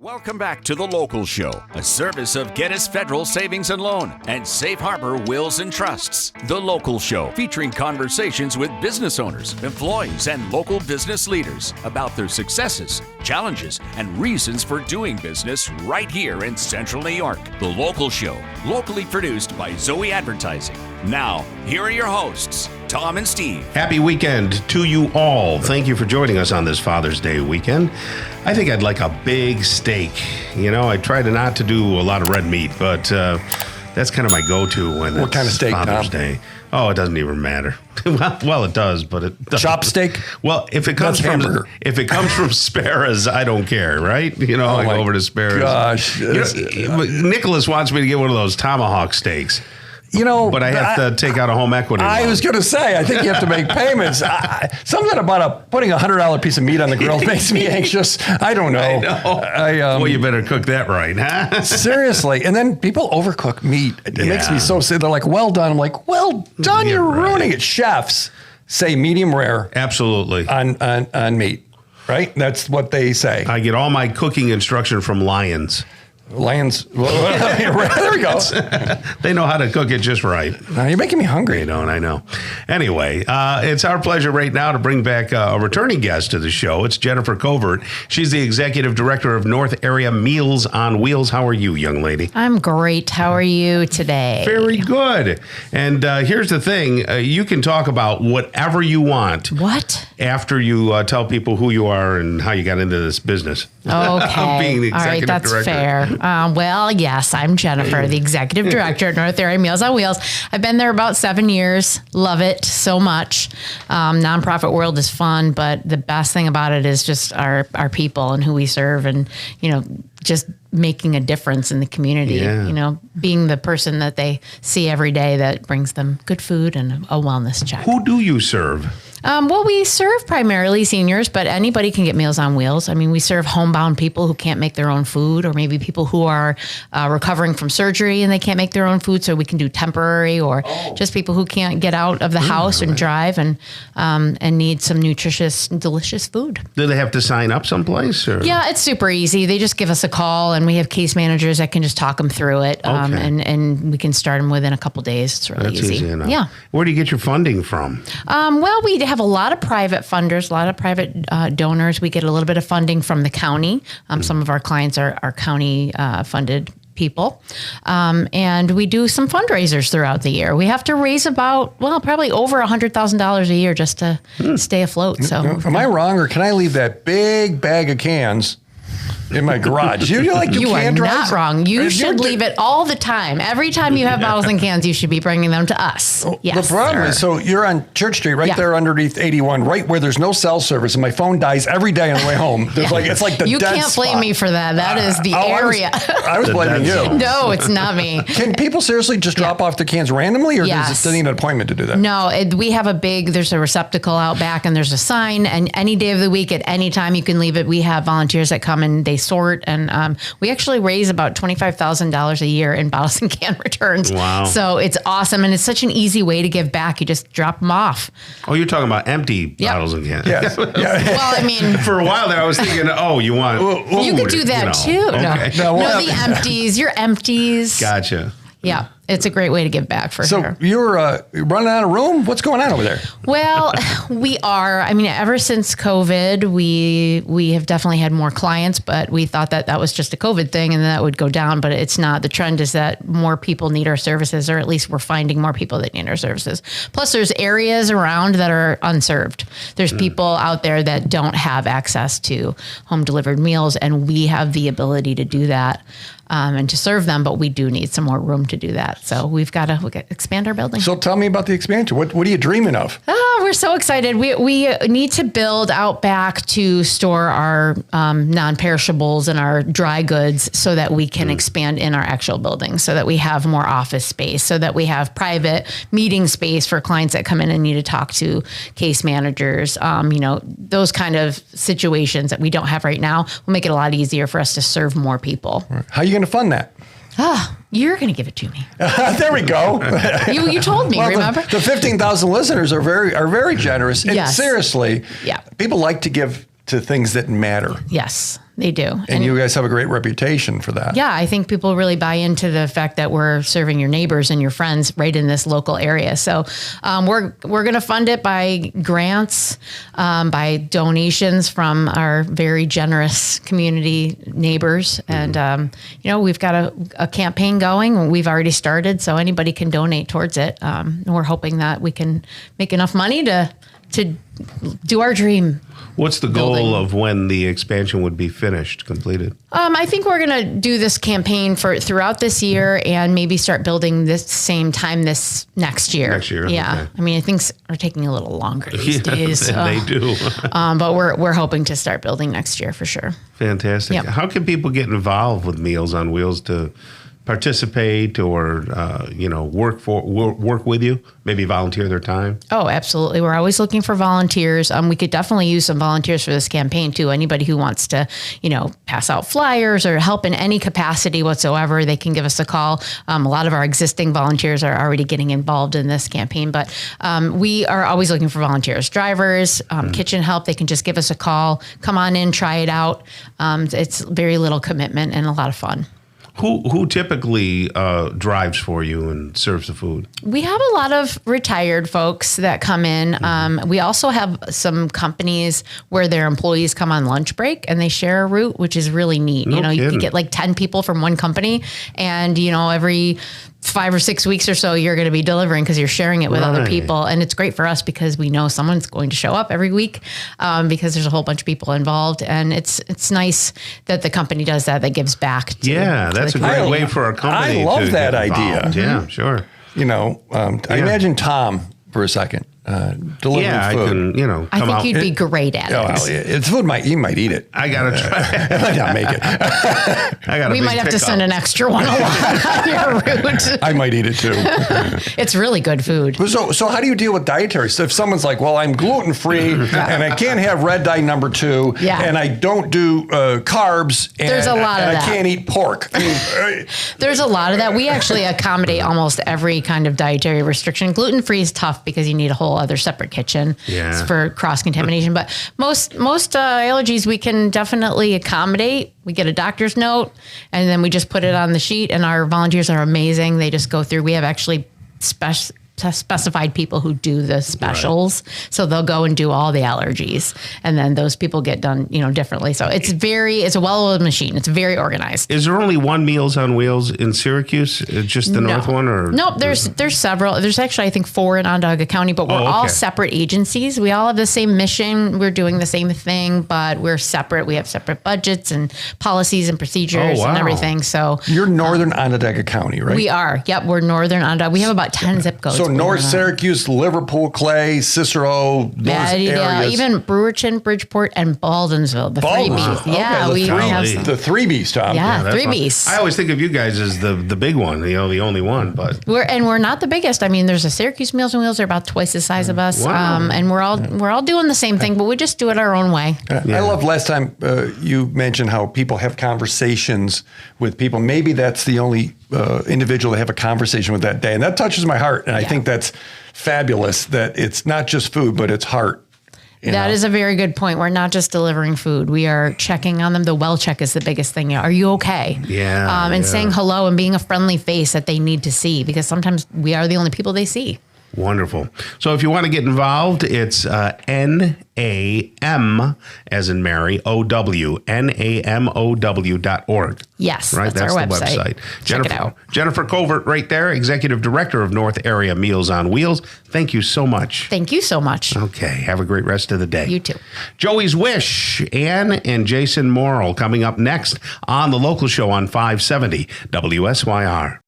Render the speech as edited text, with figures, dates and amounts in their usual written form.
Welcome back to The Local Show, a service of Gettys Federal Savings and Loan and Safe Harbor Wills and Trusts. The Local Show, featuring conversations with business owners, employees, and local business leaders about their successes, challenges, and reasons for doing business right here in Central New York. The Local Show, locally produced by Zoey Advertising. Now, here are your hosts, Tom and Steve. Happy weekend to you all. Thank you for joining us on this Father's Day weekend. I think I'd like a big steak. You know, I try to not to do a lot of red meat, but that's kind of my go-to when What kind of steak, Father's Tom? Day. Oh, it doesn't even matter. Well, it does, but it doesn't. Chop steak? Well, if it comes from Sparrows, I don't care, right? You know, I go over to Sparrows. Gosh. Nicholas wants me to get one of those tomahawk steaks. You know, But I have to take out a home equity I loan. was going to say, I think you have to make payments. Something about putting a $100 piece of meat on the grill makes me anxious. I don't know. I know. Well, you better cook that right, huh? Seriously. And then people overcook meat. It makes me so sick. They're like, well done. I'm like, well done. Yeah, You're right. ruining it. Chefs say medium rare Absolutely. on meat, right? That's what they say. I get all my cooking instruction from Lions. Lions. There we go. They know how to cook it just right. Now you're making me hungry. They don't, I know. Anyway, it's our pleasure right now to bring back a returning guest to the show. It's Jennifer Covert. She's the Executive Director of North Area Meals on Wheels. How are you, young lady? I'm great. How are you today? Very good. And here's the thing. You can talk about whatever you want. What? After you tell people who you are and how you got into this business. Okay. Being the All right, Executive that's Director. fair. Well, yes, I'm Jennifer, the Executive Director at North Area Meals on Wheels. I've been there about 7 years. Love it so much. Nonprofit world is fun, but the best thing about it is just our people and who we serve, and just making a difference in the community. Yeah. Being the person that they see every day that brings them good food and a wellness check. Who do you serve? Well, we serve primarily seniors, but anybody can get Meals on Wheels. I mean, we serve homebound people who can't make their own food, or maybe people who are recovering from surgery and they can't make their own food. So we can do temporary, or just people who can't get out of the house and drive and need some nutritious, delicious food. Do they have to sign up someplace? Or? Yeah, it's super easy. They just give us a call, and we have case managers that can just talk them through it. And we can start them within a couple days. It's really That's easy enough. Yeah. Where do you get your funding from? Well, we have a lot of private funders, a lot of private donors. We get a little bit of funding from the county. Some of our clients are county funded people. And we do some fundraisers throughout the year. We have to raise probably over $100,000 a year just to stay afloat. So Am I wrong, or can I leave that big bag of cans in my garage? You are not wrong. You should leave it all the time. Every time you have bottles and cans, you should be bringing them to us. Yes, the problem sir. is, so you're on Church Street, right there underneath 81, right where there's no cell service, and my phone dies every day on the way home. It's like the You dead can't blame spot. me for that. That is the area. I was blaming you. No, it's not me. Can people seriously just drop off their cans randomly, or does it need an appointment to do that? No, we have there's a receptacle out back, and there's a sign, and any day of the week at any time you can leave it. We have volunteers that come and they sort, and we actually raise about $25,000 a year in bottles and can returns. Wow. So it's awesome, and it's such an easy way to give back. You just drop them off. Oh, you're talking about empty bottles and cans. Yes. Yeah. Well, I mean, For a while there, I was thinking, you want food, you could do that too. Okay. No, the empties, your empties. Gotcha. Yeah, it's a great way to give back for sure. So you're running out of room? What's going on over there? Well, we are. I mean, ever since COVID, we have definitely had more clients, but we thought that was just a COVID thing and that would go down, but it's not. The trend is that more people need our services, or at least we're finding more people that need our services. Plus, there's areas around that are unserved. There's people out there that don't have access to home delivered meals, and we have the ability to do that. And to serve them, but we do need some more room to do that. So we've got to expand our building. So tell me about the expansion. What are you dreaming of? We're so excited. We need to build out back to store our non-perishables and our dry goods so that we can expand in our actual building, so that we have more office space, so that we have private meeting space for clients that come in and need to talk to case managers. Those kind of situations that we don't have right now will make it a lot easier for us to serve more people. How are you going to fund that? You're going to give it to me. There we go. You told me, remember? The 15,000 listeners are very generous. And Yes. seriously, Yeah. people like to give to things that matter. Yes. They do. And you guys have a great reputation for that. Yeah, I think people really buy into the fact that we're serving your neighbors and your friends right in this local area. So we're going to fund it by grants, by donations from our very generous community neighbors. And, we've got a campaign going. We've already started, so anybody can donate towards it. And we're hoping that we can make enough money to do our dream. What's the goal of when the expansion would be finished, completed? I think we're going to do this campaign throughout this year and maybe start building this same time this next year. Next year, yeah. okay. I mean, things are taking a little longer these days. They do. But we're hoping to start building next year for sure. Fantastic. Yep. How can people get involved with Meals on Wheels to participate or work with you, maybe volunteer their time? Oh, absolutely. We're always looking for volunteers. We could definitely use some volunteers for this campaign too. Anybody who wants to, pass out flyers or help in any capacity whatsoever, they can give us a call. A lot of our existing volunteers are already getting involved in this campaign, but we are always looking for volunteers, drivers, kitchen help. They can just give us a call, come on in, try it out. It's very little commitment and a lot of fun. Who typically drives for you and serves the food? We have a lot of retired folks that come in. We also have some companies where their employees come on lunch break and they share a route, which is really neat. No you kidding. can get like 10 people from one company and, every 5 or 6 weeks or so, you're going to be delivering because you're sharing it with other people. And it's great for us because we know someone's going to show up every week because there's a whole bunch of people involved. And it's nice that the company does that gies back. That's a great way for a company. I love to that get idea. involved. Yeah, sure. I imagine Tom for a second delivering food. I I think you'd be great at it. It's food. He might eat it. I gotta try. I might not make it. I got. We might have to send an extra one along on your route. I might eat it too. It's really good food. So how do you deal with dietary stuff? If someone's like, well, I'm gluten free and I can't have red dye number 2 and I don't do carbs and, There's a lot of and that. I can't eat pork. There's a lot of that. We actually accommodate almost every kind of dietary restriction. Gluten free is tough because you need a whole other separate kitchen for cross contamination. But most allergies we can definitely accommodate. We get a doctor's note and then we just put it on the sheet, and our volunteers are amazing. They just go through. We have actually specified people who do the specials. Right. So they'll go and do all the allergies, and then those people get done, differently. So it's a well-oiled machine. It's very organized. Is there only one Meals on Wheels in Syracuse? Just the north one, or nope? There's several. There's actually, I think, 4 in Onondaga County, but we're all separate agencies. We all have the same mission. We're doing the same thing, but we're separate. We have separate budgets and policies and procedures and everything. So you're northern Onondaga County, right? We are. Yep, we're northern Onondaga. We have about 10 zip codes. So North Syracuse, Liverpool, Clay, Cicero, those areas. Even Brewerton, Bridgeport, and Baldensville. The 3 Bs. Yeah, okay, we have the 3 Bs, Tom. Yeah, 3 Bs. I always think of you guys as the big one, the only one, but we're not the biggest. I mean, there's a Syracuse Meals on Wheels. They're about twice the size of us. Wow. And we're all doing the same thing, but we just do it our own way. I love last time you mentioned how people have conversations with people. Maybe that's the only individual to have a conversation with that day. And that touches my heart. And I think that's fabulous that it's not just food, but it's heart. That is a very good point. We're not just delivering food. We are checking on them. The well check is the biggest thing. Are you okay? And saying hello and being a friendly face that they need to see, because sometimes we are the only people they see. Wonderful. So if you want to get involved, it's NAM as in Mary, OW, NAMOW.org. Yes, right. That's our the website. Check it out. Jennifer Covert right there, Executive Director of North Area Meals on Wheels. Thank you so much. Thank you so much. Okay. Have a great rest of the day. You too. Joey's Wish, Ann and Jason Morrill coming up next on The Local Show on 570 WSYR.